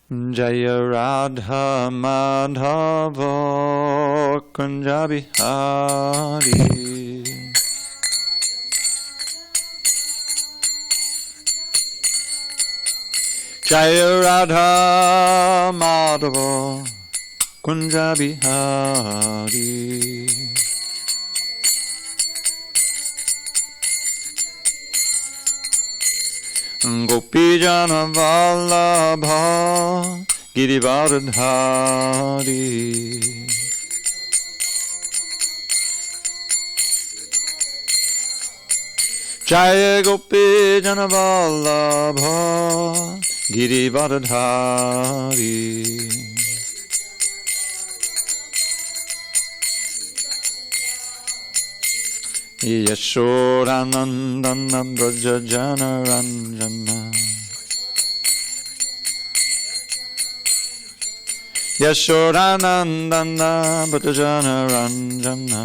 Jaya Radha Madhava Kunja Bihari. Jaya Radha Madhava Kunja Bihari. Gopi Jana Vallabha Girivardhari. Jaya Gopi Jana Vallabha Girivardhari. Yashodanandana Braja Jana Ranjana. Yashodanandana Braja Jana Ranjana.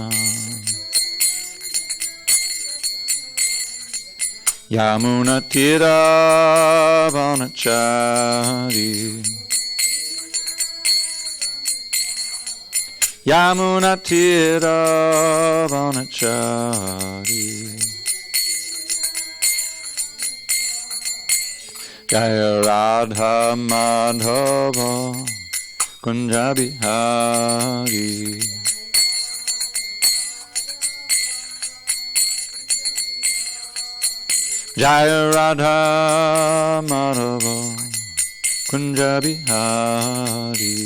Yamuna Tira Vanachari. Yamuna Tira Vanachari. Jaya Radha Madhava Kunja Bihari. Jaya Radha Madhava Kunja Bihari.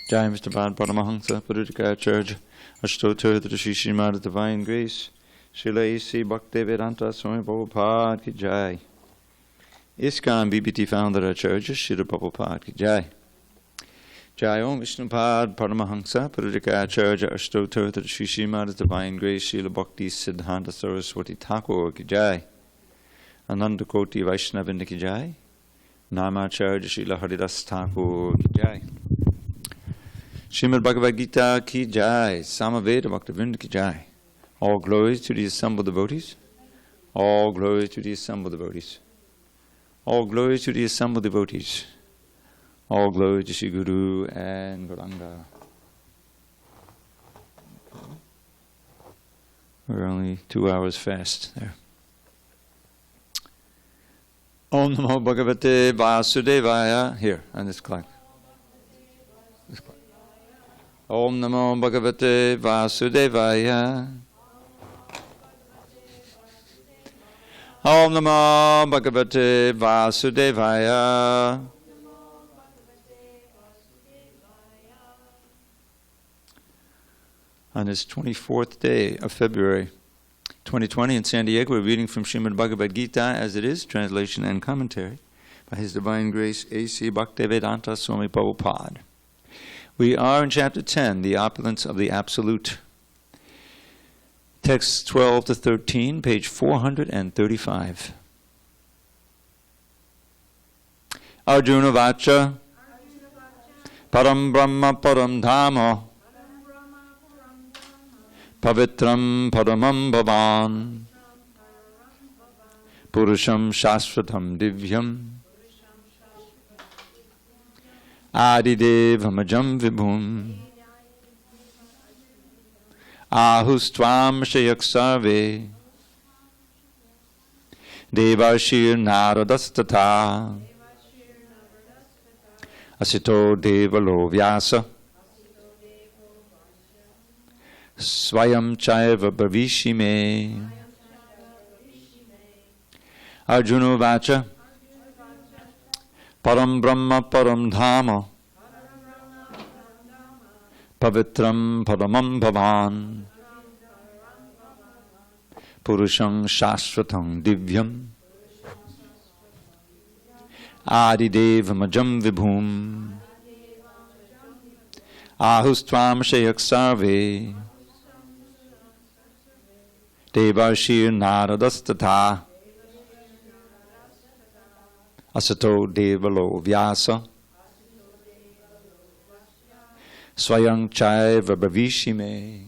Jai Mr. Bhagavad Paramahansa Purudikacharya Ashtotter the Srimad Divine Grace Srila A.C. Bhaktivedanta Swami Prabhupada Ki Jai. ISKCON BBT Founder Acharya Srila Prabhupada Ki Jai. Jai Om Vishnupad Paramahansa Purudikacharya Ashtotter the Srimad Divine Grace Srila Bhakti Siddhanta Saraswati Thakur Ki Jai. Ananda Koti Vaishnavinda Ki Jai. Namacharya Srila Haridas Thakur Ki Jai. Srimad Bhagavad Gita Ki Jai, Samaveda Bhaktivinoda Ki Jai. All glories to the assembled devotees. All glories to the assembled devotees. All glories to the assembled devotees. All glories to Sri Guru and Gauranga. We're only 2 hours fast there. Om Namo Bhagavate Vasudevaya. Here, on this clock. Om Namo Bhagavate Vasudevaya. Om Namo Bhagavate Vasudevaya. On this 24th day of February 2020 in SanDiego, we're reading from Srimad Bhagavad Gita as it is, translation and commentary by His Divine Grace A.C. Bhaktivedanta Swami Prabhupada. We are in chapter 10, the opulence of the Absolute. Text 12 to 13, page 435. Arjuna Vacha Param Brahma Param Dhama Pavitram Paramam Bhavan Purusham Shashvatam Divyam Adidevamajam Vibhum Ahustvam Shayak Sarve Devashir Naradastata Asito Devalo Vyasa Swayam Chaiva Bhavishime Arjuna Vacha Param Brahma Param Dhama Pavitram Paramam Bhavan Purusham Shashvatam Divyam Adidevamajam Vibhum Ahustvam Shayak Sarve Devarshir Naradastata Asato Devalo Vyasa Swayam Chaiva Bhavishime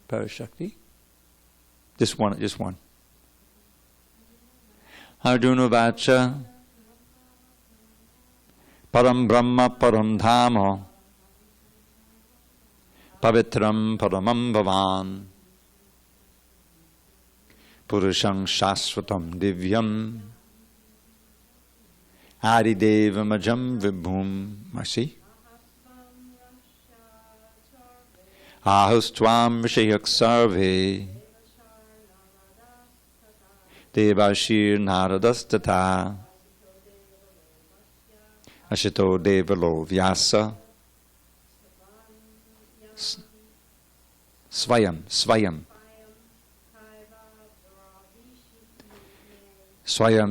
Parashakti? Just one, just one. Arjuna Vacha Param Brahma Param Dhama Pavitram Paramam Bhavan Purusham Shasvatam Divyam Adidevam Ajam Vibhum. Mercy. Ahustvam Vishayak Sarve Devashir Naradastata Ashito Devalo Vyasa Swayam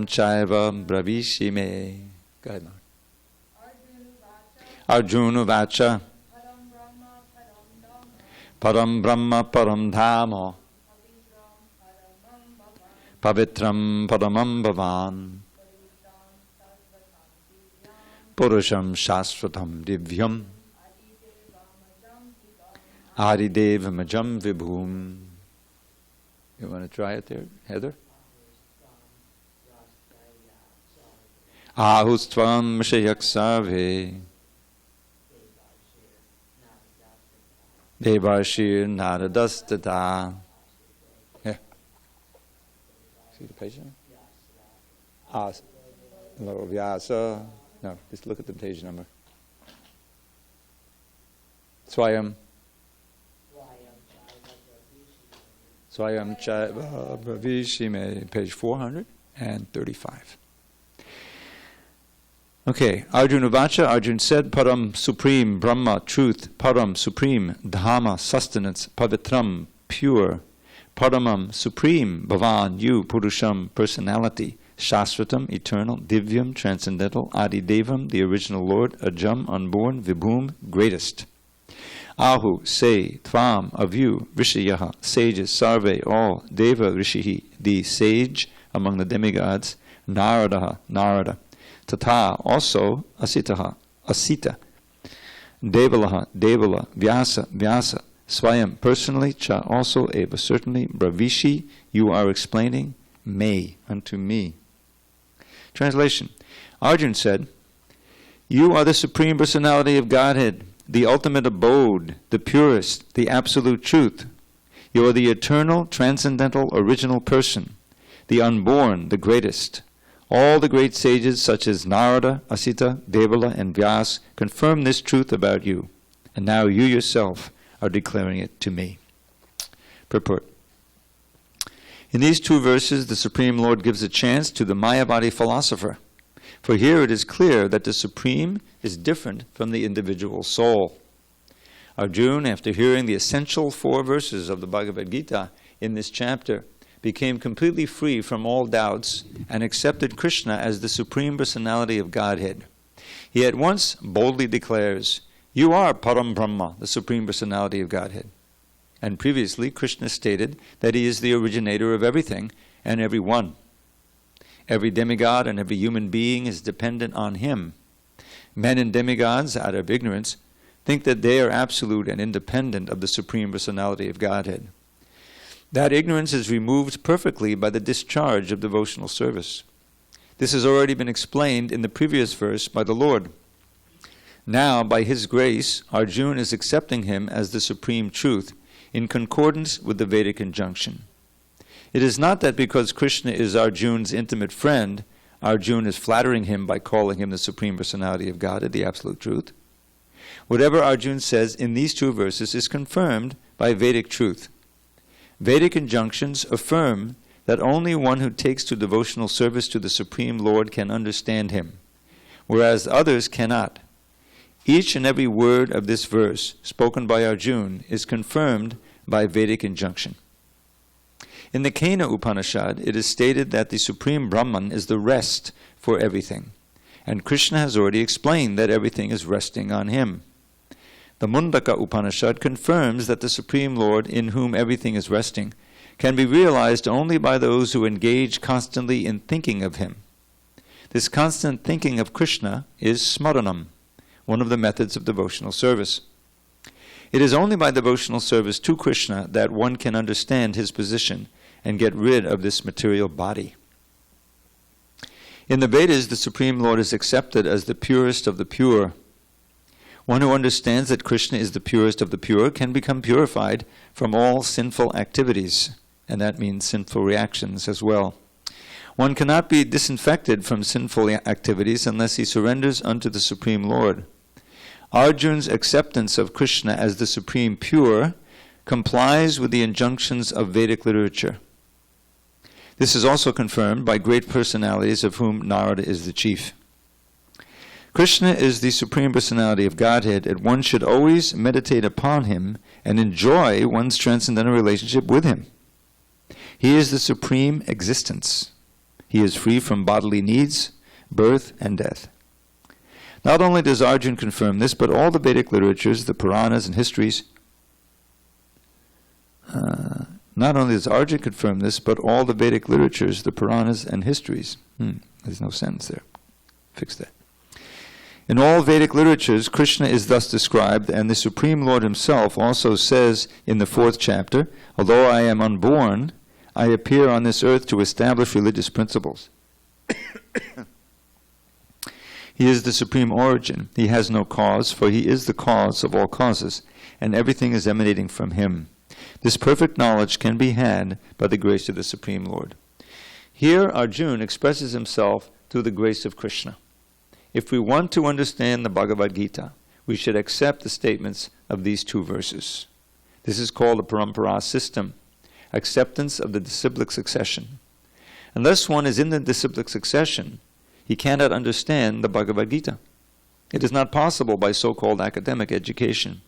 Chaiva Bravishime. Go ahead, Lord. Arjuna Vacha Param Brahma Param Dhama Pavitram Paramam Bhavan Purusham Shasvatam Divyam Adidevam Ajam Vibhum. You want to try it there, Heather? Ahustvam Shayak Sarve Devashir Naradastata. Yeah. See the page number? Vyasa. No, just look at the page number. Swayam Chaiva Bravishime, page 435. Okay, Arjuna Vacha, Arjuna said, Param, supreme, Brahma, truth, Param, supreme, Dhamma, sustenance, Pavitram, pure, Paramam, supreme, Bhavan, you, Purusham, personality, Shasvatam, eternal, Divyam, transcendental, Adidevam, the original Lord, Ajam, unborn, Vibhum, greatest. Ahu, say, Tvam, of you, Rishiyaha, sages, Sarve, all, Deva, Rishihi, the sage among the demigods, Naradaha, Narada, Tata, also, Asitaha, Asita, Devalaha, Devala, Vyasa, Vyasa, Swayam, personally, Cha, also, Eva, certainly, Bravishi, you are explaining, may, unto me. Translation. Arjuna said, you are the Supreme Personality of Godhead, the ultimate abode, the purest, the absolute truth. You are the eternal, transcendental, original person, the unborn, the greatest. All the great sages such as Narada, Asita, Devala, and Vyas confirm this truth about you, and now you yourself are declaring it to me. Purport. In these two verses, the Supreme Lord gives a chance to the Mayavadi philosopher, for here it is clear that the Supreme is different from the individual soul. Arjuna, after hearing the essential 4 verses of the Bhagavad Gita in this chapter, became completely free from all doubts and accepted Krishna as the Supreme Personality of Godhead. He at once boldly declares, you are Param Brahma, the Supreme Personality of Godhead. And previously, Krishna stated that he is the originator of everything and everyone. Every demigod and every human being is dependent on him. Men and demigods, out of ignorance, think that they are absolute and independent of the Supreme Personality of Godhead. That ignorance is removed perfectly by the discharge of devotional service. This has already been explained in the previous verse by the Lord. Now, by his grace, Arjuna is accepting him as the supreme truth in concordance with the Vedic injunction. It is not that because Krishna is Arjuna's intimate friend, Arjuna is flattering him by calling him the Supreme Personality of Godhead, the Absolute Truth. Whatever Arjuna says in these 2 verses is confirmed by Vedic truth. Vedic injunctions affirm that only one who takes to devotional service to the Supreme Lord can understand him, whereas others cannot. Each and every word of this verse, spoken by Arjuna, is confirmed by Vedic injunction. In the Kena Upanishad, it is stated that the Supreme Brahman is the rest for everything, and Krishna has already explained that everything is resting on him. The Mundaka Upanishad confirms that the Supreme Lord, in whom everything is resting, can be realized only by those who engage constantly in thinking of him. This constant thinking of Krishna is smaranam, one of the methods of devotional service. It is only by devotional service to Krishna that one can understand his position and get rid of this material body. In the Vedas, the Supreme Lord is accepted as the purest of the pure. One who understands that Krishna is the purest of the pure can become purified from all sinful activities, and that means sinful reactions as well. One cannot be disinfected from sinful activities unless he surrenders unto the Supreme Lord. Arjuna's acceptance of Krishna as the Supreme Pure complies with the injunctions of Vedic literature. This is also confirmed by great personalities of whom Narada is the chief. Krishna is the Supreme Personality of Godhead, and one should always meditate upon him and enjoy one's transcendental relationship with him. He is the supreme existence. He is free from bodily needs, birth, and death. Not only does Arjuna confirm this, but all the Vedic literatures, the Puranas and histories, there's no sentence there. Fix that. In all Vedic literatures, Krishna is thus described, and the Supreme Lord himself also says in the 4th chapter, although I am unborn, I appear on this earth to establish religious principles. He is the supreme origin. He has no cause, for he is the cause of all causes, and everything is emanating from him. This perfect knowledge can be had by the grace of the Supreme Lord. Here Arjuna expresses himself through the grace of Krishna. If we want to understand the Bhagavad Gita, we should accept the statements of these 2 verses. This is called the parampara system, acceptance of the disciplic succession. Unless one is in the disciplic succession, he cannot understand the Bhagavad Gita. It is not possible by so-called academic education.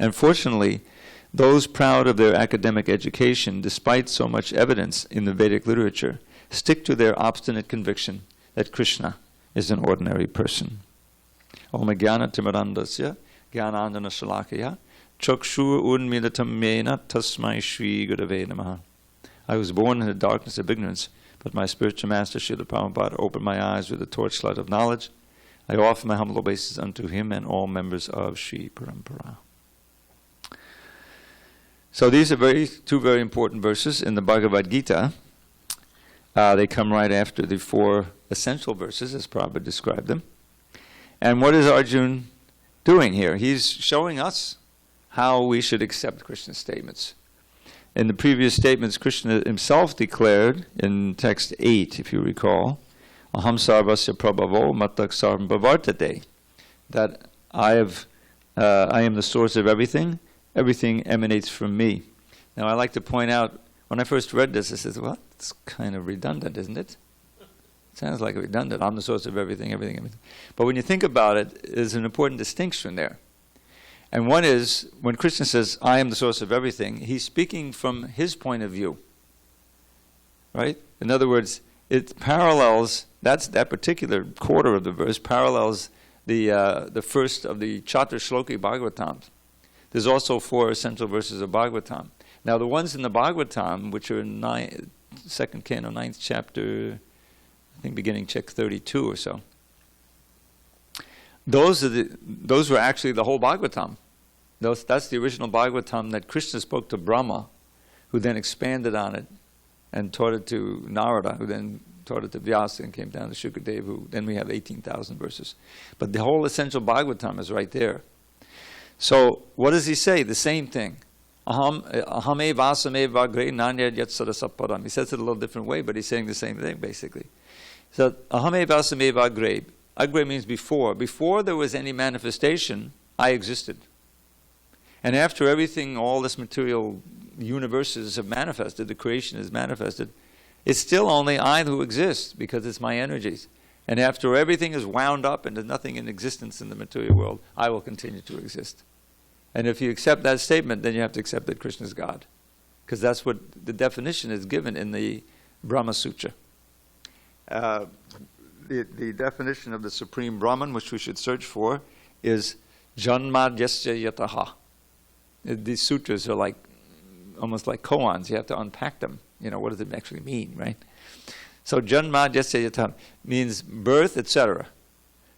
Unfortunately, those proud of their academic education, despite so much evidence in the Vedic literature, stick to their obstinate conviction that Krishna is an ordinary person. Om jnana timirandasya jnanandana shalakaya chakshu unmilatam mena tasmai shri gurave namaha. I was born in the darkness of ignorance, but my spiritual master Srila Prabhupada opened my eyes with the torchlight of knowledge. I offer my humble obeisances unto him and all members of Sri Parampara. So these are 2 very important verses in the Bhagavad Gita. They come right after the 4 essential verses, as Prabhupada described them. And what is Arjuna doing here? He's showing us how we should accept Krishna's statements. In the previous statements, Krishna himself declared in text 8, if you recall, Aham sarvasya prabhavo mattak sarvam bhavartate, that I am the source of everything. Everything emanates from me. Now, I like to point out, when I first read this, I said, well, it's kind of redundant, isn't it? It sounds like redundant. I'm the source of everything. But when you think about it, there's an important distinction there. And one is, when Krishna says, I am the source of everything, he's speaking from his point of view. Right? In other words, it parallels, that particular quarter of the verse parallels the first of the Chatra Shloki Bhagavatams. There's also 4 essential verses of Bhagavatam. Now, the ones in the Bhagavatam, which are in 2nd canto, 9th chapter, I think beginning check 32 or so, those were actually the whole Bhagavatam. That's the original Bhagavatam that Krishna spoke to Brahma, who then expanded on it and taught it to Narada, who then taught it to Vyasa and came down to Shukadeva, who then we have 18,000 verses. But the whole essential Bhagavatam is right there. So, what does he say? The same thing. Ahame vasame vagre nanyad yat sadasaparam. He says it a little different way, but he's saying the same thing, basically. So, ahame vasame vagre. Agre means before. Before there was any manifestation, I existed. And after everything, all this material universes have manifested, the creation is manifested, it's still only I who exists, because it's my energies. And after everything is wound up and there's nothing in existence in the material world, I will continue to exist. And if you accept that statement, then you have to accept that Krishna is God. Because that's what the definition is given in the Brahma Sutra. The definition of the Supreme Brahman, which we should search for, is Janmadyasya Yataha. These sutras are almost like koans. You have to unpack them. What does it actually mean, right? So Janmadyasya Yataha means birth, etc.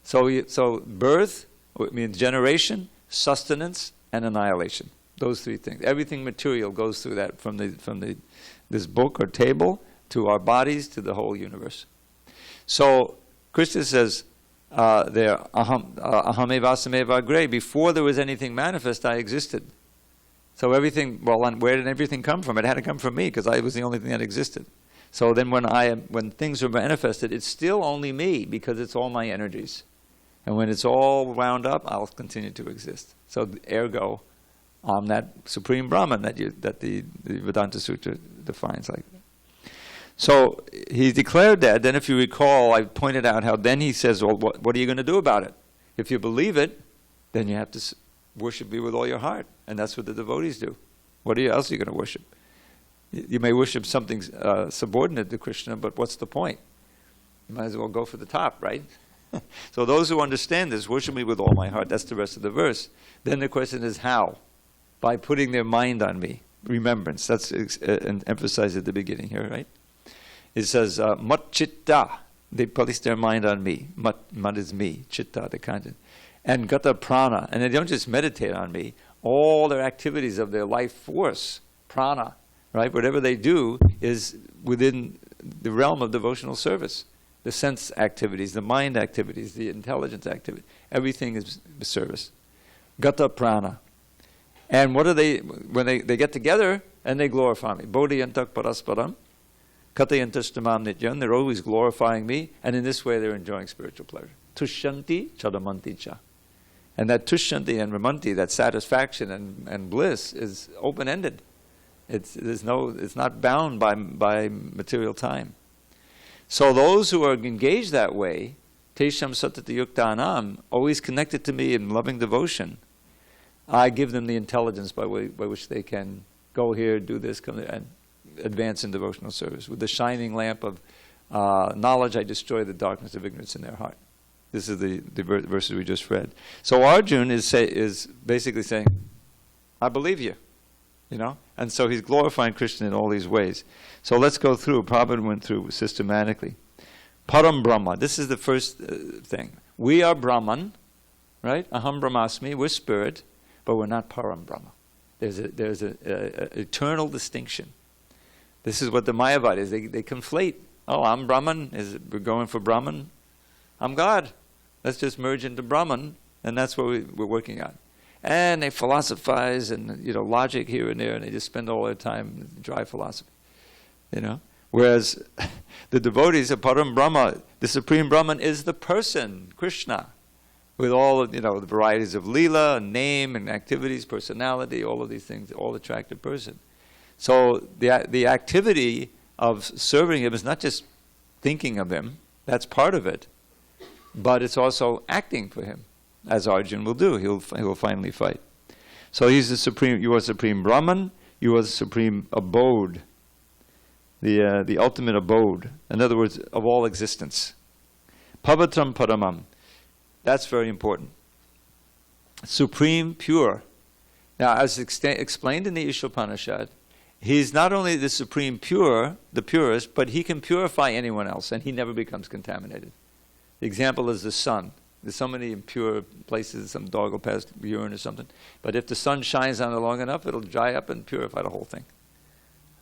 So birth means generation, sustenance, and annihilation. Those three things. Everything material goes through that, from this book or table to our bodies to the whole universe. So Krishna says there, aham evasam agre, before there was anything manifest, I existed. So everything, where did everything come from? It had to come from me, because I was the only thing that existed. So then when things are manifested, it's still only me, because it's all my energies. And when it's all wound up, I'll continue to exist. So ergo, I'm that supreme Brahman that the Vedanta Sutra defines like that. So he declared that. Then if you recall, I pointed out how then he says, well, what are you going to do about it? If you believe it, then you have to worship me with all your heart. And that's what the devotees do. What else are you going to worship? You may worship something subordinate to Krishna, but what's the point? You might as well go for the top, right? So those who understand this, worship me with all my heart. That's the rest of the verse. Then the question is how? By putting their mind on me. Remembrance. That's emphasized at the beginning here, right? It says, mat chitta. They place their mind on me. Mat is me. Chitta, the content. And gata prana. And they don't just meditate on me. All their activities of their life force, prana, right? Whatever they do is within the realm of devotional service. The sense activities, the mind activities, the intelligence activity. Everything is service. Gata prana. And what are they, when they get together and they glorify me. Bodhiyantak parasparam, katayantastamam nityam, they're always glorifying me, and in this way they're enjoying spiritual pleasure. Tushyanti chadamanti cha. And that tushyanti and ramanti, that satisfaction and bliss, is open-ended. It's not bound by material time. So those who are engaged that way, tesham satati yuktanam, always connected to me in loving devotion, I give them the intelligence by which they can go here, do this, come there, and advance in devotional service. With the shining lamp of knowledge, I destroy the darkness of ignorance in their heart. This is the verses we just read. So Arjuna is basically saying, I believe you. And so he's glorifying Krishna in all these ways. So let's go through. Prabhupada went through systematically. Param Brahma. This is the first thing. We are Brahman, right? Aham Brahmasmi. We're spirit, but we're not Param Brahma. There's an eternal distinction. This is what the Mayavadis, they conflate. Oh, I'm Brahman. We're going for Brahman. I'm God. Let's just merge into Brahman, and that's what we're working on. And they philosophize and logic here and there, and they just spend all their time in dry philosophy. Whereas the devotees of Param Brahma, the Supreme Brahman, is the person, Krishna, with all of, the varieties of Leela, name and activities, personality, all of these things, all attractive person. So the activity of serving him is not just thinking of him, that's part of it, but it's also acting for him, as Arjuna will do. He will finally fight. So he's the supreme. You are Supreme Brahman. You are the supreme abode, the ultimate abode. In other words, of all existence. Pavatram Paramam. That's very important. Supreme, pure. Now, as explained in the Ishopanishad, he's not only the supreme pure, the purest, but he can purify anyone else, and he never becomes contaminated. The example is the sun. There's so many impure places, some dog will pass urine or something. But if the sun shines on it long enough, it'll dry up and purify the whole thing.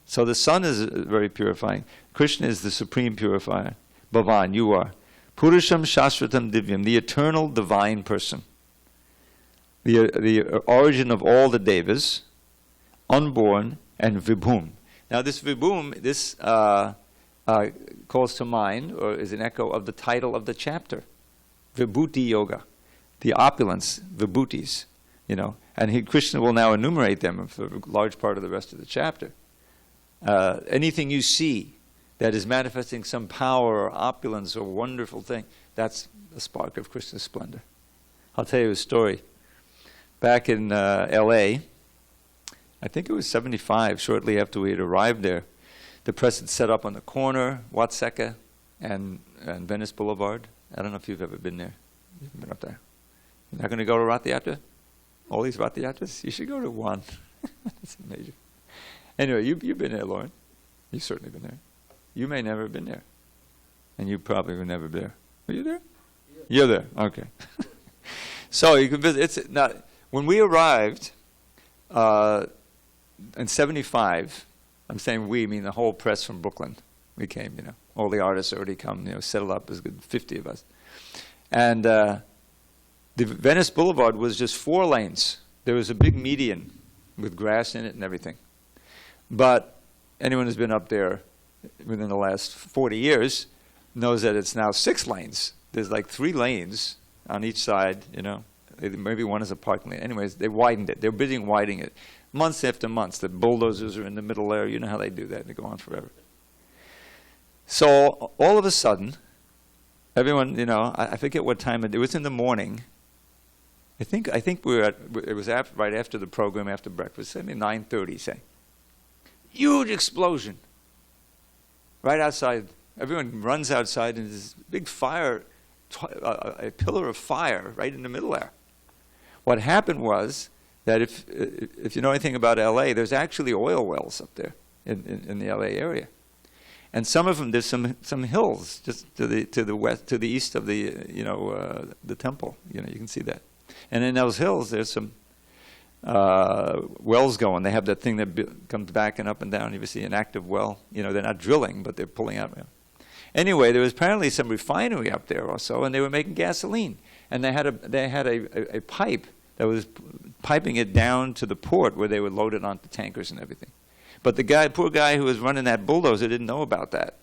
So the sun is very purifying. Krishna is the supreme purifier. Bhavan, you are. Purusham Shashvatam Divyam, the eternal divine person. The origin of all the devas, unborn, and vibhum. Now this vibhum, this calls to mind, or is an echo of the title of the chapter. Vibhuti Yoga, the opulence, vibhutis, and Krishna will now enumerate them for a large part of the rest of the chapter. Anything you see that is manifesting some power or opulence or wonderful thing, that's a spark of Krishna's splendor. I'll tell you a story. Back in L.A., I think it was 75, shortly after we had arrived there, the press had set up on the corner, Watseka and Venice Boulevard. I don't know if you've ever been there. You've been up there. You're not going to go to Rath Yatra? All these Rath Yatras? You should go to one. It's amazing. Anyway, you've been there, Lauren. You've certainly been there. You may never have been there. And you probably were never there. Were you there? Yeah. You're there. Okay. So you can visit. Now, when we arrived, in 75, I'm saying we, mean the whole press from Brooklyn. We came, all the artists already come, settled up, as good 50 of us. And the Venice Boulevard was just 4 lanes. There was a big median with grass in it and everything. But anyone who's been up there within the last 40 years knows that it's now 6 lanes. There's like 3 lanes on each side, Maybe one is a parking lane. Anyways, they widened it. They're busy widening it. Months after months, the bulldozers are in the middle there. You know how they do that. They go on forever. So all of a sudden, everyone, I forget what time it was in the morning. I think it was right after the program, after breakfast, maybe 9:30, say. Huge explosion. Right outside. Everyone runs outside, and there's this big fire, a pillar of fire right in the middle there. What happened was that if you know anything about L.A., there's actually oil wells up there in the L.A. area. And some of them, there's some hills just to the west, to the east of the the temple. You can see that. And in those hills, there's some wells going. They have that thing that comes backing up and down. You see an active well. They're not drilling, but they're pulling out. Anyway, there was apparently some refinery up there also, and they were making gasoline. And they had a pipe that was piping it down to the port where they would load it onto tankers and everything. But the poor guy who was running that bulldozer didn't know about that.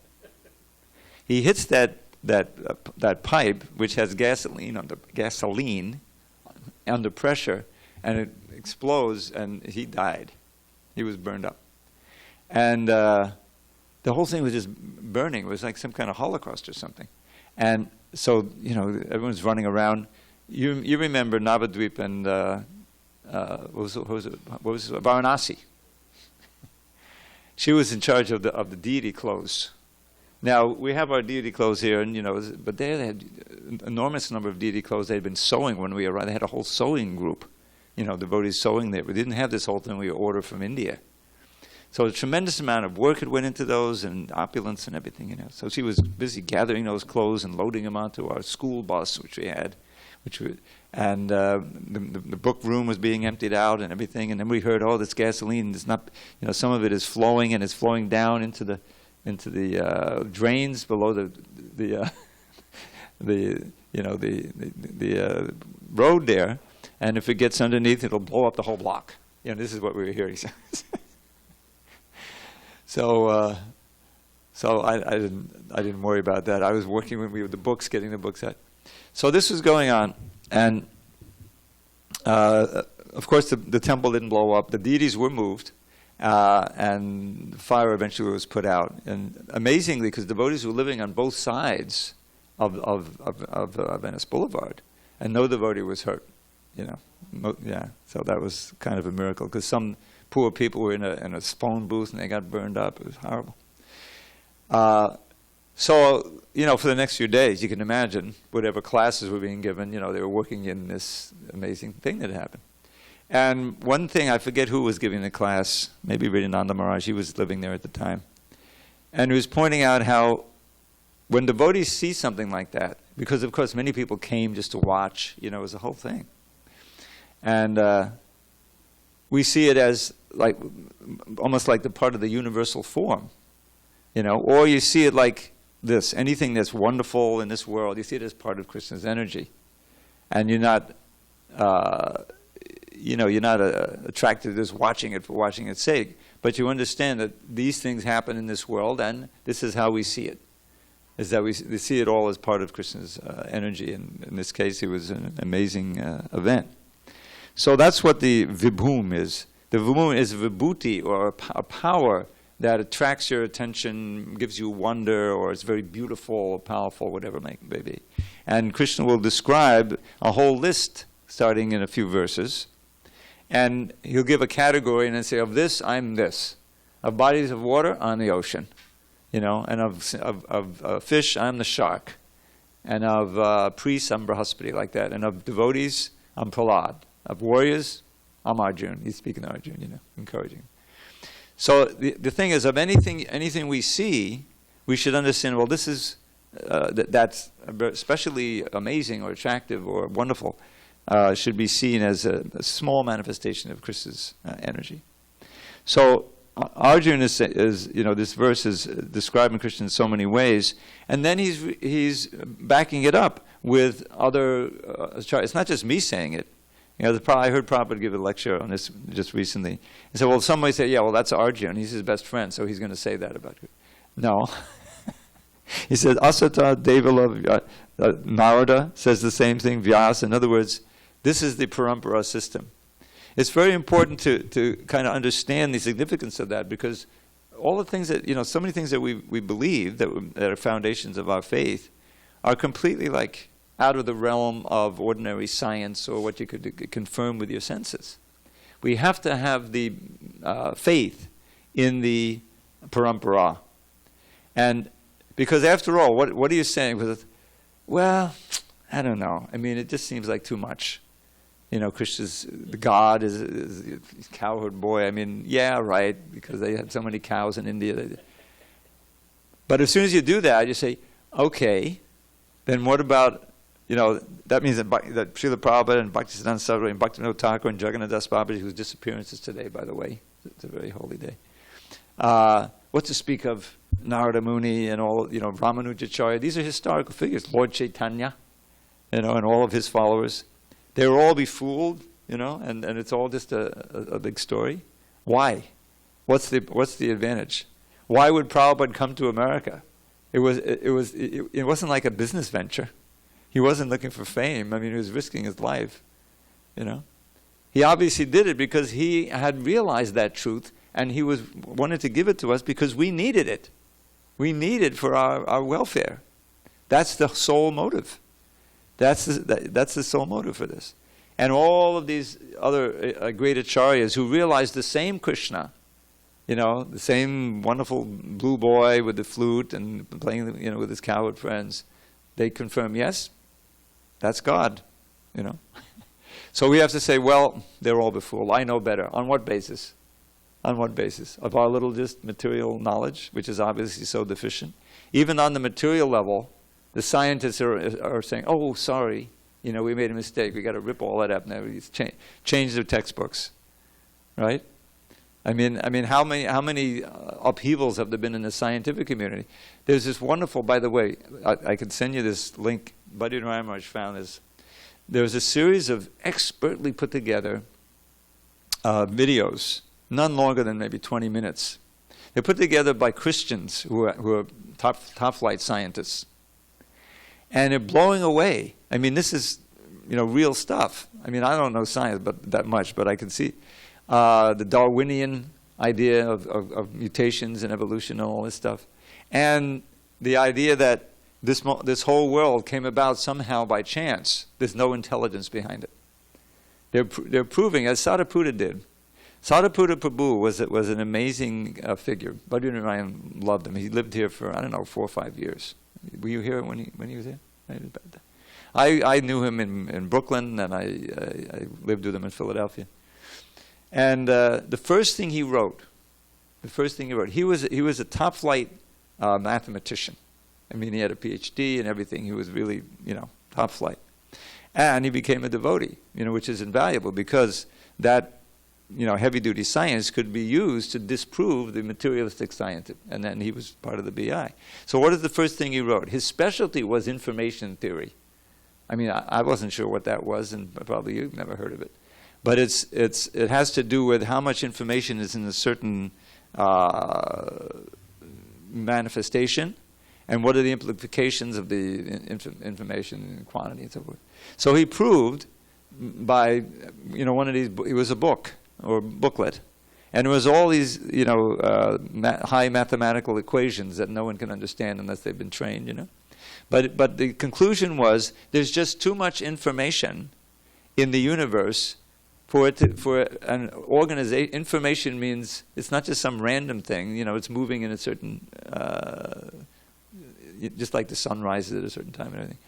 He hits that pipe, which has gasoline under pressure, and it explodes, and he died. He was burned up. And the whole thing was just burning. It was like some kind of Holocaust or something. And so, everyone's running around. You remember Navadvip and what was it? Varanasi. She was in charge of the deity clothes. Now, we have our deity clothes here, and but they had an enormous number of deity clothes they had been sewing when we arrived. They had a whole sewing group, devotees sewing there. We didn't have this whole thing we order from India. So a tremendous amount of work had went into those, and opulence and everything, So she was busy gathering those clothes and loading them onto our school bus, which we had, and the book room was being emptied out and everything. And then we heard, this gasoline is not, some of it is flowing, and it's flowing down into the drains below the road there, and if it gets underneath, it'll blow up the whole block. This is what we were hearing. So I didn't worry about that. I was working with the books, getting the books out. So this was going on, and of course the temple didn't blow up. The deities were moved, and fire eventually was put out. And amazingly, because devotees were living on both sides of Venice Boulevard, and no devotee was hurt. So that was kind of a miracle, because some poor people were in a phone booth and they got burned up. It was horrible. So, for the next few days, you can imagine whatever classes were being given, they were working in this amazing thing that happened. And one thing, I forget who was giving the class, maybe Riddhananda Maharaj, he was living there at the time. And he was pointing out how when devotees see something like that, because of course many people came just to watch, it was a whole thing. And we see it as almost like the part of the universal form, or you see it like this, anything that's wonderful in this world, you see it as part of Krishna's energy. And you're not, attracted to just watching it for watching its sake, but you understand that these things happen in this world, and this is how we see it, is that we see it all as part of Krishna's energy, and in this case it was an amazing event. So that's what the vibhum is. The vibhum is vibhuti, or a power that attracts your attention, gives you wonder, or it's very beautiful or powerful, whatever it may be. And Krishna will describe a whole list starting in a few verses. And he'll give a category and then say, of this, I'm this. Of bodies of water, I'm the ocean. And of fish, I'm the shark. And of priests, I'm Brahaspati, like that. And of devotees, I'm Prahlad. Of warriors, I'm Arjuna. He's speaking to Arjuna, encouraging. So the thing is, of anything we see, we should understand, well, this is, that's especially amazing or attractive or wonderful. should be seen as a small manifestation of Krishna's energy. So Arjuna is this verse is describing Krishna in so many ways, and then he's backing it up with other. It's not just me saying it. I heard Prabhupada give a lecture on this just recently. He said, well, somebody said, yeah, well, that's Arjuna. He's his best friend, so he's going to say that about you. No. He said, Asata Devala Narada says the same thing, Vyasa. In other words, this is the parampara system. It's very important to kind of understand the significance of that, because all the things that, so many things that we believe that are foundations of our faith are completely like out of the realm of ordinary science or what you could confirm with your senses. We have to have the faith in the parampara. And because after all, what are you saying? Well, I don't know. I mean, it just seems like too much. Krishna's the God is a cowherd boy. I mean, yeah, right, because they had so many cows in India. But as soon as you do that, you say, okay, then what about, that means that Srila Prabhupada and Bhaktisiddhanta Saraswati and Bhaktivinoda Thakur and Jagannath Das Babaji, whose disappearance is today, by the way, it's a very holy day. What to speak of Narada Muni and all, Ramanujacharya, these are historical figures. Lord Chaitanya, and all of his followers. They will all be fooled, and it's all just a big story. Why? What's the advantage? Why would Prabhupada come to America? It wasn't like a business venture. He wasn't looking for fame. I mean, he was risking his life. He obviously did it because he had realized that truth, and he wanted to give it to us because we needed it. We need it for our welfare. That's the sole motive. That's the sole motive for this. And all of these other great acharyas who realized the same Krishna, the same wonderful blue boy with the flute and playing, with his cowherd friends, they confirm, yes, that's God, So we have to say, well, they're all befooled. I know better. On what basis? On what basis? Of our little just material knowledge, which is obviously so deficient. Even on the material level, the scientists are saying, oh, sorry, we made a mistake. We got to rip all that up now. Change their textbooks, right? I mean, how many upheavals have there been in the scientific community? There's this wonderful, by the way, I can send you this link. Buddy Ramaraj found this. There's a series of expertly put together videos, none longer than maybe 20 minutes. They're put together by Christians who are top flight scientists. And they're blowing away. I mean, this is, real stuff. I mean, I don't know science that much, but I can see the Darwinian idea of mutations and evolution and all this stuff. And the idea that this whole world came about somehow by chance. There's no intelligence behind it. They're proving, as Sariputta did. Sariputta Prabhu was an amazing figure. Bhadra Ryan loved him. He lived here for, 4 or 5 years. Were you here when he was here? I knew him in Brooklyn, and I lived with him in Philadelphia. And the first thing he wrote, he was a top flight mathematician. I mean, he had a PhD and everything. He was really, top flight. And he became a devotee, which is invaluable because that, heavy-duty science could be used to disprove the materialistic science. And then he was part of the BI. So what is the first thing he wrote? His specialty was information theory. I mean, I wasn't sure what that was, and probably you've never heard of it. But it has to do with how much information is in a certain manifestation, and what are the implications of the information quantity and so forth. So he proved by, one of these, it was a book or booklet, and it was all these, high mathematical equations that no one can understand unless they've been trained, But the conclusion was there's just too much information in the universe for an organization. Information means it's not just some random thing, it's moving in a certain, just like the sun rises at a certain time and everything.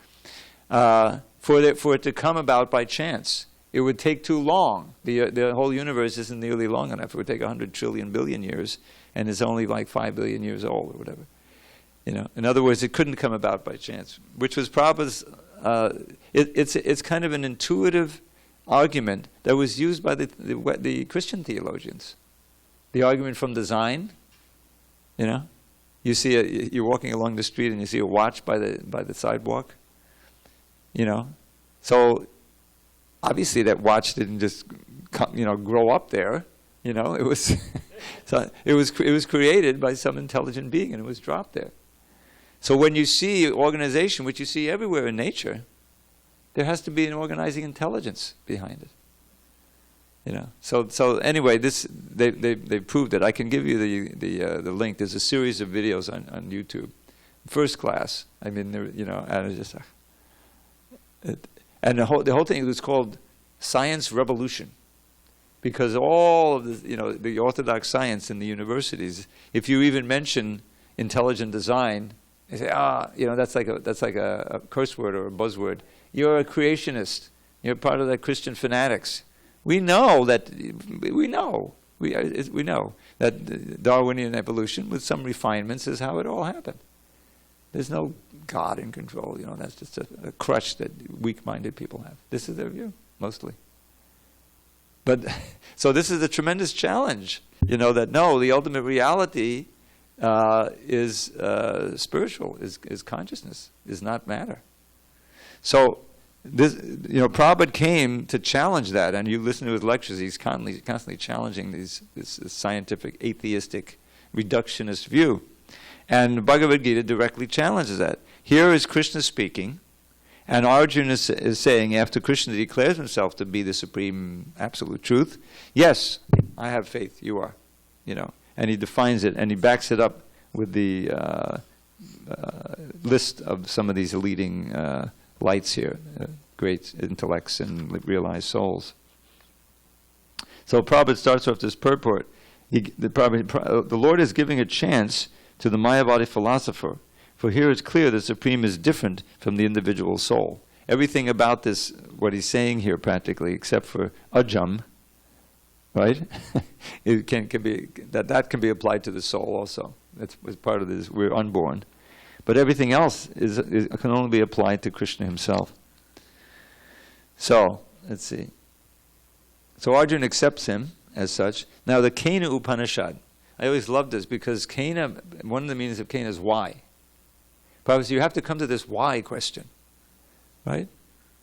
For it to come about by chance, it would take too long. The whole universe isn't nearly long enough. It would take 100 trillion billion years, and it's only like 5 billion years old or whatever. In other words, it couldn't come about by chance, which was Prabhupada's it's kind of an intuitive argument that was used by the Christian theologians. The argument from design, you see you're walking along the street and you see a watch by the sidewalk, So obviously that watch didn't just grow up there, It was it was created by some intelligent being and it was dropped there. So when you see organization, which you see everywhere in nature, there has to be an organizing intelligence behind it. So anyway, they proved it. I can give you the link. There's a series of videos on YouTube, first class. I mean, and it's just, and the whole thing was called Science Revolution, because all of the orthodox science in the universities, if you even mention intelligent design, they say, that's like a curse word or a buzzword. You're a creationist. You're part of the Christian fanatics. We know that Darwinian evolution, with some refinements, is how it all happened. There's no God in control. That's just a crutch that weak-minded people have. This is their view, mostly. But so this is a tremendous challenge. That no, the ultimate reality is spiritual, is consciousness, is not matter. So this, Prabhupada came to challenge that, and you listen to his lectures. He's constantly challenging this scientific, atheistic, reductionist view, and Bhagavad Gita directly challenges that. Here is Krishna speaking, and Arjuna is saying, after Krishna declares himself to be the supreme absolute truth, yes, I have faith. You are, and he defines it, and he backs it up with the list of some of these leading lights here, great intellects and realized souls. So Prabhupada starts off this purport. The Lord is giving a chance to the Mayavadi philosopher, for here it's clear the Supreme is different from the individual soul. Everything about this, what he's saying here practically, except for ajam, right? It can be that can be applied to the soul also. That's part of this. We're unborn. But everything else can only be applied to Krishna himself. So, let's see. So Arjuna accepts him as such. Now the Kena Upanishad. I always love this because Kena, one of the meanings of Kena is why. Probably you have to come to this why question. Right?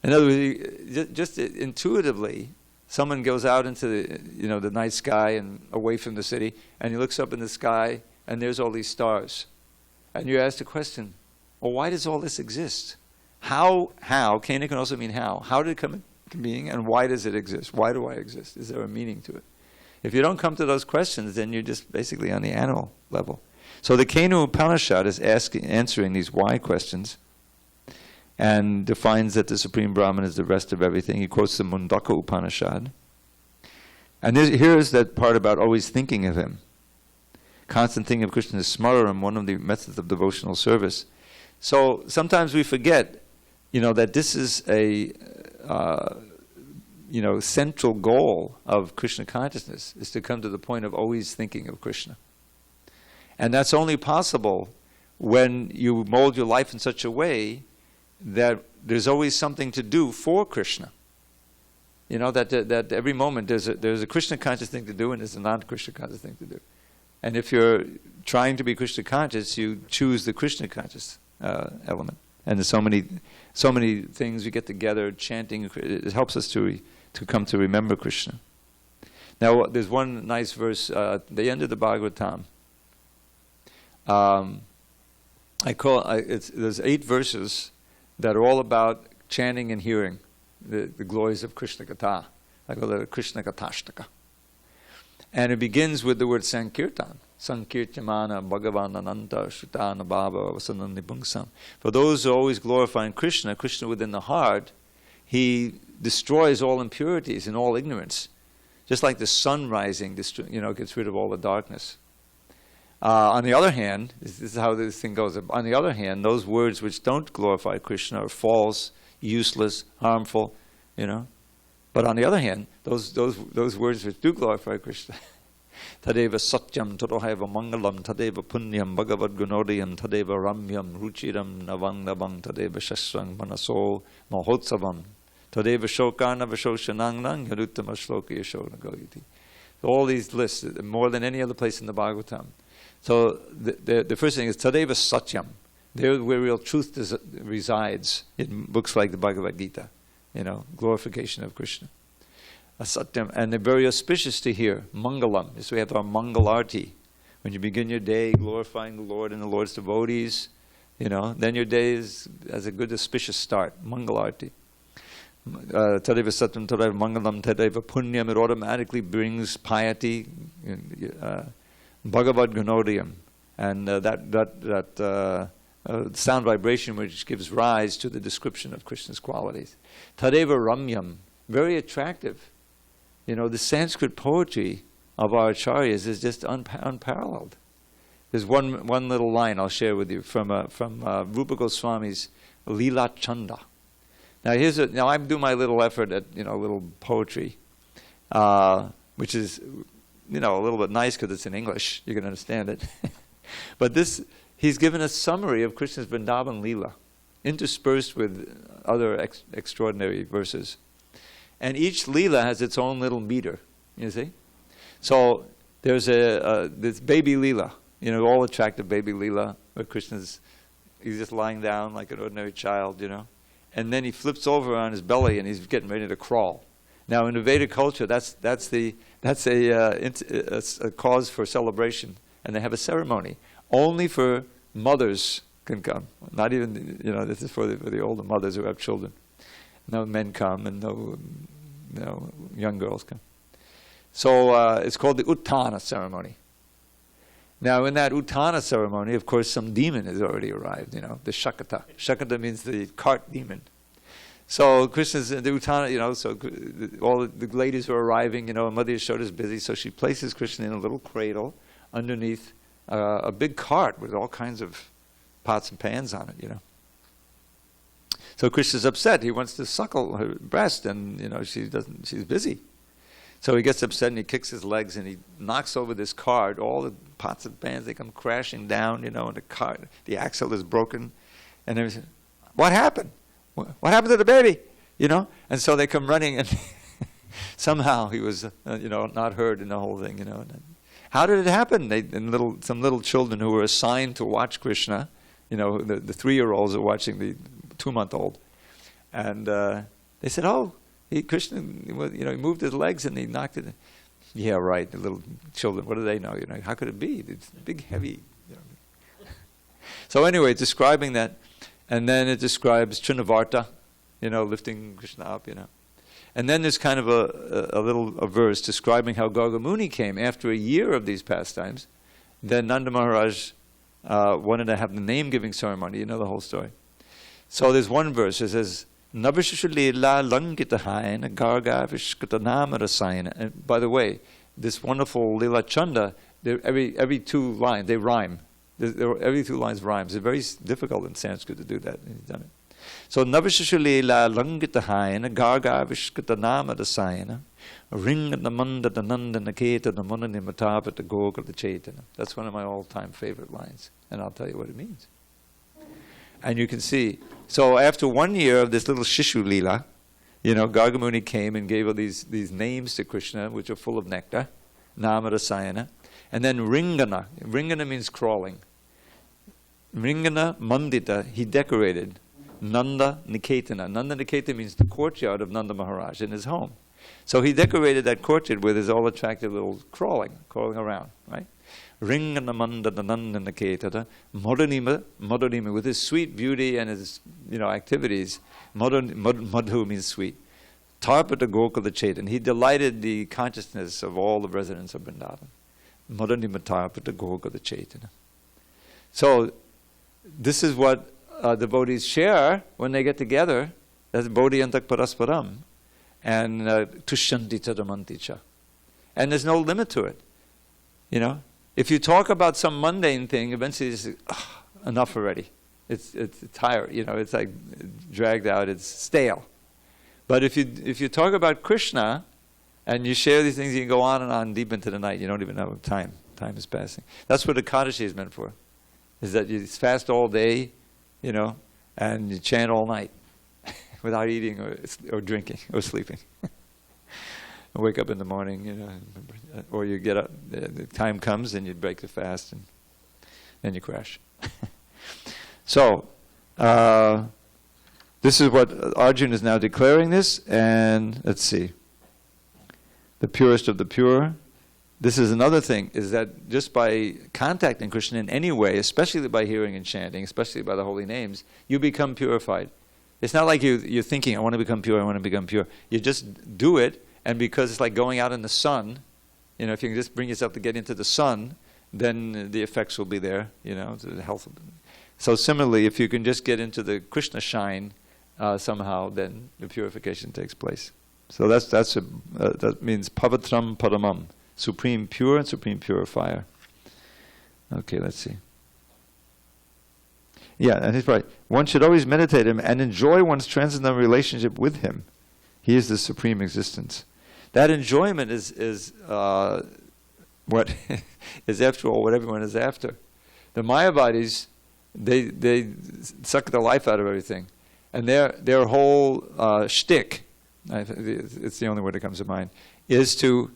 In other words, just intuitively, someone goes out into the night sky and away from the city, and he looks up in the sky, and there's all these stars. And you ask the question, well, why does all this exist? How, Kena can also mean how. How did it come into being, and why does it exist? Why do I exist? Is there a meaning to it? If you don't come to those questions, then you're just basically on the animal level. So the Kena Upanishad is answering these why questions, and defines that the Supreme Brahman is the rest of everything. He quotes the Mundaka Upanishad. And here's that part about always thinking of him. Constant thinking of Krishna is smararam, one of the methods of devotional service. So sometimes we forget, that this is a, central goal of Krishna consciousness, is to come to the point of always thinking of Krishna. And that's only possible when you mold your life in such a way that there's always something to do for Krishna. That every moment there's a Krishna conscious thing to do and there's a non-Krishna conscious thing to do. And if you're trying to be Krishna conscious, you choose the Krishna conscious element. And there's so many things we get together chanting. It helps us to come to remember Krishna. Now there's one nice verse at the end of the Bhagavatam. There's 8 verses that are all about chanting and hearing the glories of Krishna Katha. I call it Krishna Katashtaka. And it begins with the word Sankirtan. Sankirtamana Bhagavan Ananta Shrutana Bhava Vasanandi Bhungsam. For those who are always glorifying Krishna within the heart, he destroys all impurities and all ignorance. Just like the sun rising, gets rid of all the darkness. On the other hand, this is how this thing goes. On the other hand, those words which don't glorify Krishna are false, useless, harmful, But on the other hand, those words which do glorify Krishna, Tadeva satyam tadohaiva mangalam tadeva punyam bhagavad gunodiyam tadeva ramyam ruchiram navang navang tadeva shasrang manaso mahotsavam tadeva shokana vashoshanangnang yaruttama shloka yashona goyiti. All these lists, more than any other place in the Bhagavatam. So the first thing is Tadeva Satyam. There where real truth resides in books like the Bhagavad Gita. Glorification of Krishna. Satyam. And they're very auspicious to hear. Mangalam. So we have our Mangalarti. When you begin your day glorifying the Lord and the Lord's devotees, then your day has a good auspicious start. Mangalarti. Tadeva Satyam, Tadeva Mangalam, Tadeva Punyam. It automatically brings piety. Bhagavad Gunodiyam. And that sound vibration which gives rise to the description of Krishna's qualities. Tadeva Ramyam, very attractive. The Sanskrit poetry of our acharyas is just unparalleled. There's one little line I'll share with you from Rupa Goswami's Leela Chanda. Now I do my little effort at little poetry, which is a little bit nice because it's in English. You can understand it. But he's given a summary of Krishna's Vrindavan Leela, interspersed with other extraordinary verses. And each Leela has its own little meter, you see. So there's this baby Leela, all attractive baby Leela, where he's just lying down like an ordinary child, And then he flips over on his belly and he's getting ready to crawl. Now in the Vedic culture, that's a cause for celebration, and they have a ceremony. Only for mothers can come. Not even, this is for the older mothers who have children. No men come and no young girls come. So it's called the Uttana ceremony. Now in that Uttana ceremony, of course, some demon has already arrived, the Shakata. Shakata means the cart demon. So Krishna's the Uttana, so all the ladies are arriving, Mother Yashoda is busy, so she places Krishna in a little cradle underneath a big cart with all kinds of pots and pans on it, So Krishna's upset. He wants to suckle her breast, and she's busy. So he gets upset and he kicks his legs and he knocks over this cart. All the pots and pans, they come crashing down, and the cart, the axle is broken. And everything. What happened? What happened to the baby? And so they come running, and somehow he was, not heard in the whole thing, How did it happen? Some little children who were assigned to watch Krishna, the 3-year-olds are watching the 2-month-old, and they said, Krishna, he moved his legs and he knocked it. Yeah, right. The little children, what do they know? How could it be? It's big, heavy. So anyway, describing that, and then it describes Trinavarta, lifting Krishna up, And then there's kind of a verse describing how Gargamuni came after a year of these pastimes. Then Nanda Maharaj wanted to have the name-giving ceremony. The whole story. So there's one verse that says, Navishushalila Langitahaina Garga Vishkatanama Rasayana. And by the way, this wonderful Leela Chanda, every 2 lines, they rhyme. Every 2 lines rhymes. It's very difficult in Sanskrit to do that. And he's done it. So Navishushalila Langitahaina Garga Vishkatanama Rasayana Ringanamanda Nanda Naketa Namuna Nimatapa Goga the Chaitana. That's one of my all-time favorite lines. And I'll tell you what it means. And you can see, so after 1 year of this little Shishu Leela, Gargamuni came and gave all these names to Krishna, which are full of nectar, Nama Rasayana. And then Ringana. Ringana means crawling. Ringana Mandita, he decorated Nanda Niketana. Nanda Niketana means the courtyard of Nanda Maharaj in his home. So he decorated that courtyard with his all attractive little crawling around, right? Ringanamanda Nanda Niketana, Madhunima, with his sweet beauty and his activities. Madhu means sweet. Tarpata Gokula Chaitan. He delighted the consciousness of all the residents of Vrindavan. Madhunima Tarpata Gokula Chaitana. So this is what devotees share when they get together. That's Bodhiyantak Parasparam. And Tushyanti Chadamanticha. And there's no limit to it. If you talk about some mundane thing, eventually it's enough already. It's tired, it's like dragged out, it's stale. But if you talk about Krishna And you share these things, you can go on and on deep into the night. You don't even know time. Time is passing. That's what Ekadashi is meant for. Is that you fast all day, and you chant all night without eating or drinking or sleeping. And wake up in the morning, or you get up, the time comes and you break the fast and then you crash. So, this is what Arjuna is now declaring this, and let's see. The purest of the pure. This is another thing, is that just by contacting Krishna in any way, especially by hearing and chanting, especially by the holy names, you become purified. It's not like you're thinking, I want to become pure, I want to become pure. You just do it, and because it's like going out in the sun, if you can just bring yourself to get into the sun, then the effects will be there, the health. So similarly, if you can just get into the Krishna shine somehow, then the purification takes place. So that means pavatram paramam. Supreme pure and supreme purifier. Okay, let's see. Yeah, and he's right. One should always meditate him and enjoy one's transcendental relationship with him. He is the supreme existence. That enjoyment is what is after all what everyone is after. The Mayavadis, they suck the life out of everything, and their whole shtick, it's the only word that comes to mind, is to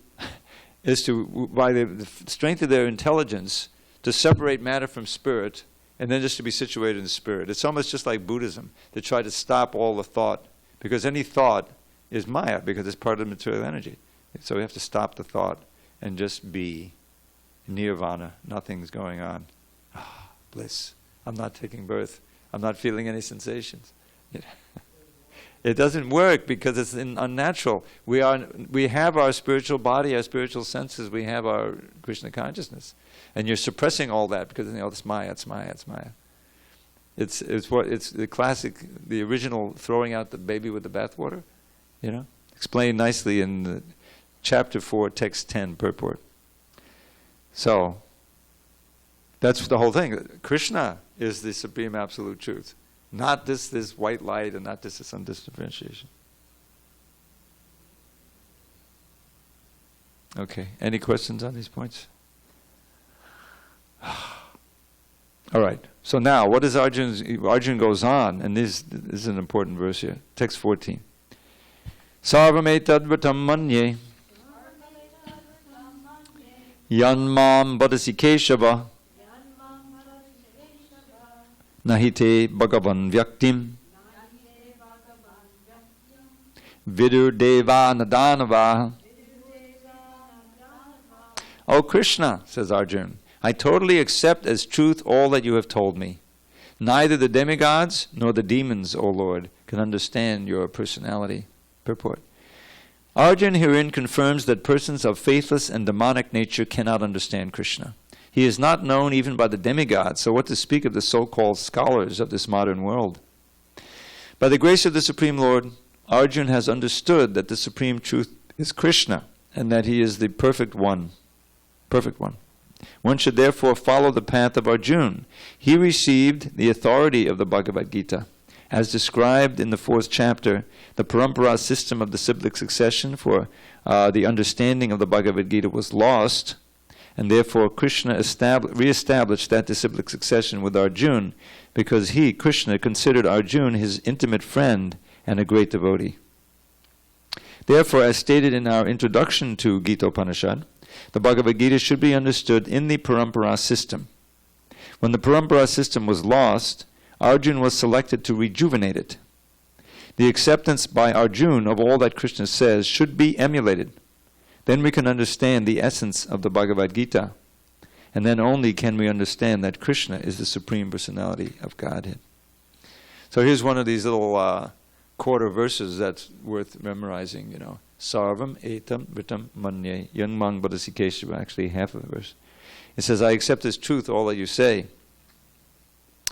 by the strength of their intelligence, to separate matter from spirit, and then just to be situated in spirit. It's almost just like Buddhism, to try to stop all the thought, because any thought is Maya, because it's part of the material energy. So we have to stop the thought and just be nirvana. Nothing's going on. Bliss. I'm not taking birth. I'm not feeling any sensations. It doesn't work because it's unnatural. We have our spiritual body, our spiritual senses. We have our Krishna consciousness, and you're suppressing all that because it's Maya, it's Maya, it's Maya. It's the classic, the original throwing out the baby with the bathwater. Explained nicely in the chapter 4, text 10, purport. So that's the whole thing. Krishna is the supreme absolute truth. Not this white light, and not this undifferentiation. Okay. Any questions on these points? All right. So now, what is Arjun goes on, and this is an important verse here. Text 14. Sarvametadvatam manye yanmam vadasi keshava nahite bhagavan vyaktim vidur deva nadanava. O Krishna, says Arjuna, I totally accept as truth all that you have told me. Neither the demigods nor the demons, O Lord, can understand your personality. Purport. Arjuna herein confirms that persons of faithless and demonic nature cannot understand Krishna. He is not known even by the demigods, so what to speak of the so-called scholars of this modern world? By the grace of the Supreme Lord, Arjuna has understood that the supreme truth is Krishna, and that he is the perfect one. Perfect one. One should therefore follow the path of Arjuna. He received the authority of the Bhagavad Gita. As described in the 4th chapter, the parampara system of the cyclic succession for the understanding of the Bhagavad Gita was lost, and therefore Krishna re-established that disciplic succession with Arjuna, because he, Krishna, considered Arjuna his intimate friend and a great devotee. Therefore, as stated in our introduction to Gita Upanishad, the Bhagavad Gita should be understood in the parampara system. When the parampara system was lost, Arjuna was selected to rejuvenate it. The acceptance by Arjuna of all that Krishna says should be emulated. Then we can understand the essence of the Bhagavad Gita. And then only can we understand that Krishna is the Supreme Personality of Godhead. So here's one of these little quarter verses that's worth memorizing, Sarvam etam vitam manye yanmang vadasi keshava, actually half of a verse. It says, I accept as truth all that you say.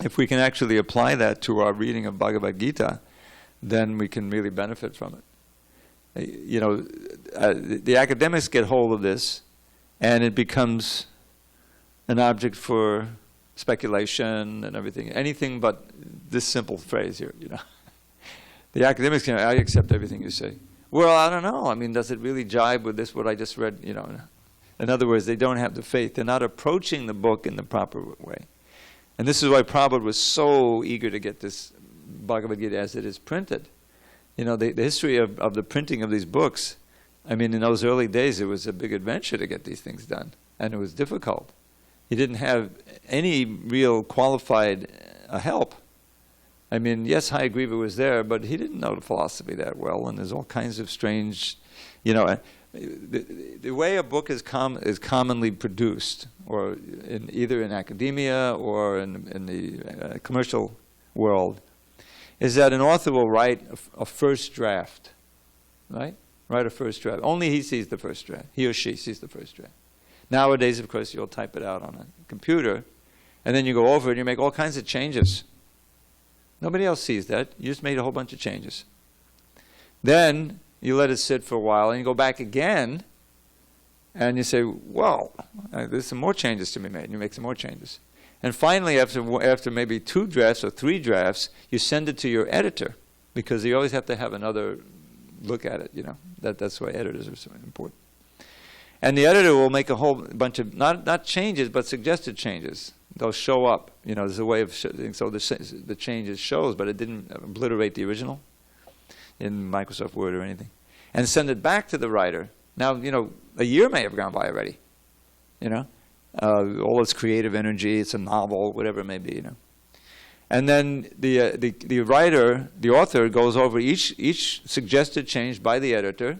If we can actually apply that to our reading of Bhagavad Gita, then we can really benefit from it. The academics get hold of this, and it becomes an object for speculation and everything. Anything but this simple phrase here, The academics can, I accept everything you say. Well, I don't know. I mean, does it really jibe with this, what I just read? In other words, they don't have the faith. They're not approaching the book in the proper way. And this is why Prabhupada was so eager to get this Bhagavad Gita as it is printed. The history of the printing of these books, I mean, in those early days, it was a big adventure to get these things done. And it was difficult. He didn't have any real qualified help. I mean, yes, Hayagriva was there, but he didn't know the philosophy that well, and there's all kinds of strange, the way a book is commonly produced, or either in academia or in the commercial world, is that an author will write a first draft, right? Write a first draft. Only he sees the first draft. He or she sees the first draft. Nowadays, of course, you'll type it out on a computer, and then you go over it and you make all kinds of changes. Nobody else sees that. You just made a whole bunch of changes. Then you let it sit for a while, and you go back again, and you say, well, there's some more changes to be made, and you make some more changes. And finally, after maybe 2 drafts or 3 drafts, you send it to your editor, because you always have to have another look at it, That's why editors are so important. And the editor will make a whole bunch of, not changes, but suggested changes. They'll show up. There's a way of, so the changes shows, but it didn't obliterate the original in Microsoft Word or anything. And send it back to the writer. Now, a year may have gone by already. All its creative energy, it's a novel, whatever it may be, And then the writer, the author, goes over each suggested change by the editor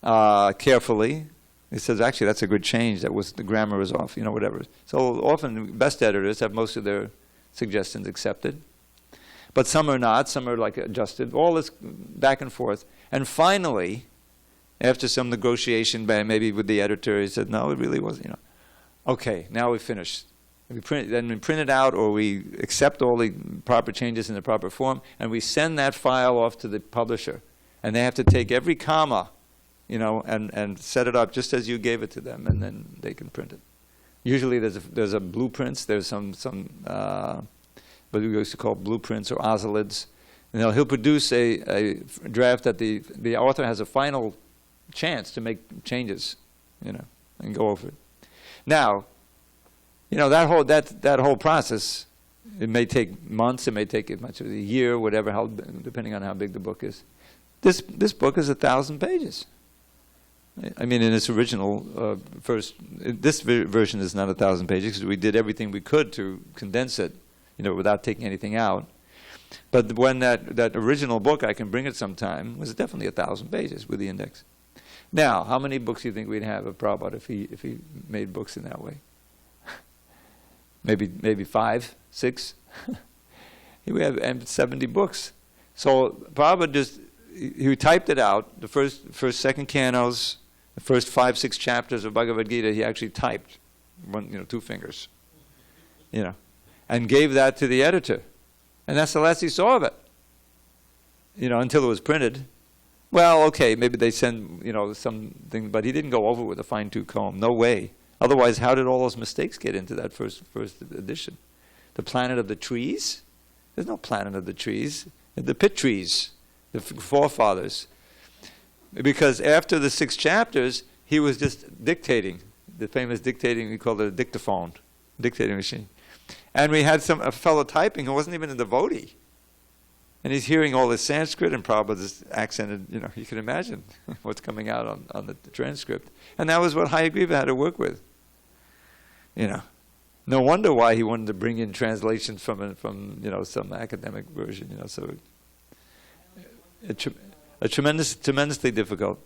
carefully. He says, actually, that's a good change. The grammar was off, whatever. So often, the best editors have most of their suggestions accepted. But some are not. Some are like adjusted. All this back and forth. And finally, after some negotiation maybe with the editor, he said, no, it really wasn't, Okay, now we've finished. We print it out, or we accept all the proper changes in the proper form, and we send that file off to the publisher. And they have to take every comma, and set it up just as you gave it to them, and then they can print it. Usually there's a blueprints, there's some what we used to call blueprints or oscillids. And he'll produce a draft that the author has a final chance to make changes, and go over it. Now, that whole process, it may take months, it may take as much as a year, whatever, depending on how big the book is. This book is 1,000 pages. I mean, in its original this version is not 1,000 pages because we did everything we could to condense it, without taking anything out. But when that original book, I can bring it sometime, was definitely 1,000 pages with the index. Now, how many books do you think we'd have of Prabhupada if he made books in that way? Maybe 5, 6. We have 70 books. So Prabhupada he typed it out. The first, second cantos, the first 5, 6 chapters of Bhagavad Gita, he actually typed, 2 fingers, and gave that to the editor, and that's the last he saw of it, until it was printed. Well, okay, maybe they send, something, but he didn't go over with a fine-tooth comb. No way. Otherwise, how did all those mistakes get into that first edition? The planet of the trees? There's no planet of the trees. The pit trees, the forefathers. Because after the 6 chapters, he was just dictating. The famous dictating, we call it a dictaphone, dictating machine. And we had a fellow typing who wasn't even a devotee. And he's hearing all this Sanskrit and Prabhupada's accented, you can imagine what's coming out on the transcript. And that was what Hayagriva had to work with. No wonder why he wanted to bring in translations from some academic version, so tremendously difficult.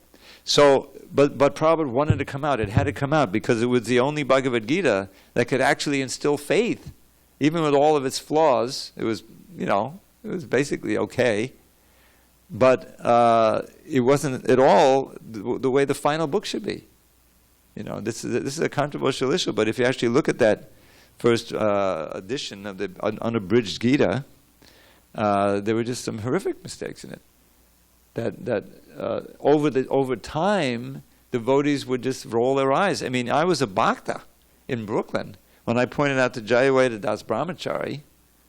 So, but Prabhupada wanted to come out. It had to come out because it was the only Bhagavad Gita that could actually instill faith, even with all of its flaws. It was, it was basically okay, but it wasn't at all the way the final book should be. This is a controversial issue. But if you actually look at that first edition of the unabridged Gita, there were just some horrific mistakes in it. That over time, devotees would just roll their eyes. I mean, I was a bhakta in Brooklyn when I pointed out to Jayaweda Das Brahmachari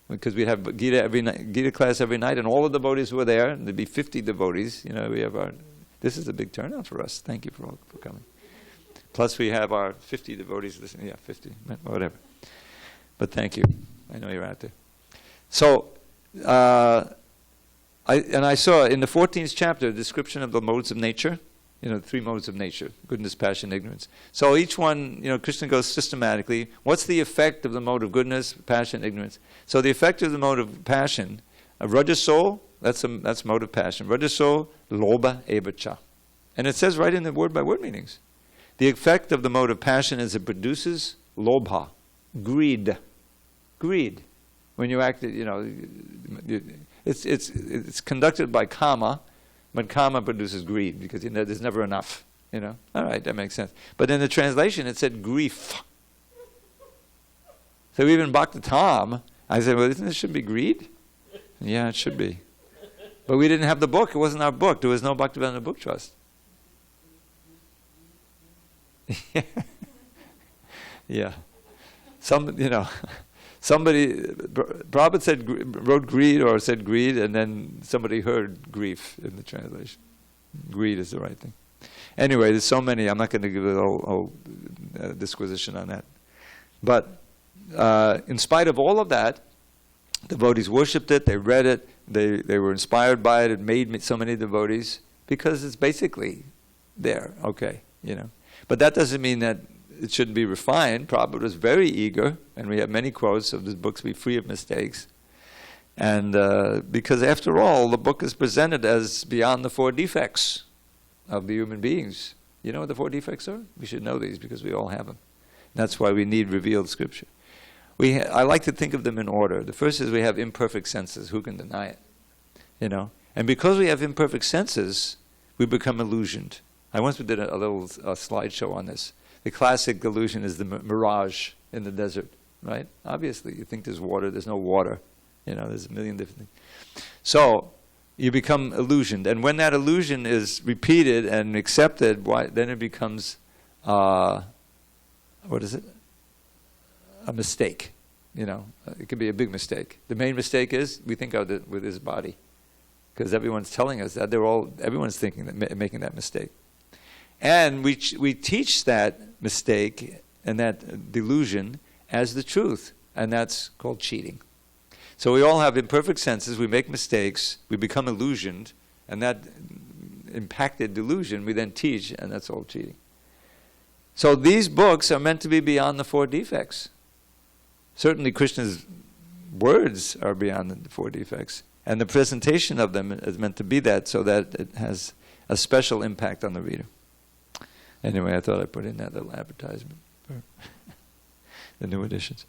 because we have Gita class every night, and all the devotees were there. And there'd be 50 devotees. We have this is a big turnout for us. Thank you for coming. Plus we have our 50 devotees listening. Yeah, 50, whatever. But thank you. I know you're out there. So, I saw in the 14th chapter a description of the modes of nature. The 3 modes of nature: goodness, passion, ignorance. So each one, Krishna goes systematically. What's the effect of the mode of goodness, passion, ignorance? So the effect of the mode of passion, rajaso, that's mode of passion. Rajaso, lobha evacha. And it says right in the word-by-word meanings. The effect of the mode of passion is it produces lobha, greed. Greed. When you act, it's conducted by kama, but kama produces greed because there's never enough. All right, that makes sense. But in the translation, it said grief. So even Bhakti Tam, I said, well, isn't this should be greed? Yeah, it should be. But we didn't have the book. It wasn't our book. There was no Bhaktivedanta Book Trust. Yeah. Somebody, Prabhupada wrote greed or said greed, and then somebody heard grief in the translation. Greed is the right thing. Anyway, there's so many. I'm not going to give a whole disquisition on that. But in spite of all of that, devotees worshipped it, they read it, they were inspired by it. It made so many devotees because it's basically there, okay, But that doesn't mean that it shouldn't be refined. Prabhupada was very eager, and we have many quotes of this book to be free of mistakes. And because after all, the book is presented as beyond the 4 defects of the human beings. You know what the 4 defects are? We should know these because we all have them. That's why we need revealed scripture. I like to think of them in order. The first is we have imperfect senses. Who can deny it? And because we have imperfect senses, we become illusioned. I once did a little slideshow on this. The classic illusion is the mirage in the desert, right? Obviously, you think there's water. There's no water. There's a million different things. So you become illusioned. And when that illusion is repeated and accepted, then it becomes, what is it? A mistake. It could be a big mistake. The main mistake is we think of it with his body. Because everyone's telling us that. Everyone's thinking that, making that mistake. And we teach that mistake and that delusion as the truth, and that's called cheating. So we all have imperfect senses, we make mistakes, we become illusioned, and that impacted delusion we then teach, and that's all cheating. So these books are meant to be beyond the 4 defects. Certainly Krishna's words are beyond the 4 defects, and the presentation of them is meant to be that so that it has a special impact on the reader. Anyway, I thought I'd put in that little advertisement for the new editions.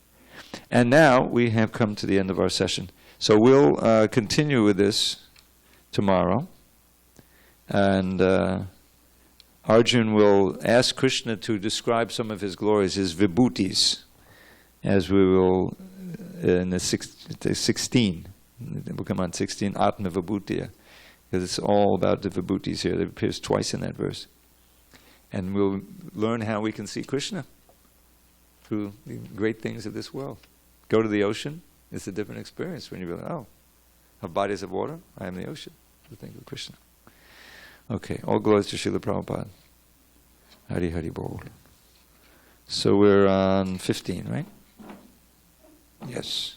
And now we have come to the end of our session. So we'll continue with this tomorrow. And Arjun will ask Krishna to describe some of his glories, his vibhutis, as we will in the 16. We'll come on 16, Atma Vibhutiya, because it's all about the vibhutis here. It appears twice in that verse. And we'll learn how we can see Krishna through the great things of this world. Go to the ocean, it's a different experience when you realize, oh, have bodies of water, I am the ocean. To think of Krishna. Okay, all glories to Srila Prabhupada. Hari Hari Bol. So we're on 15, right? Yes.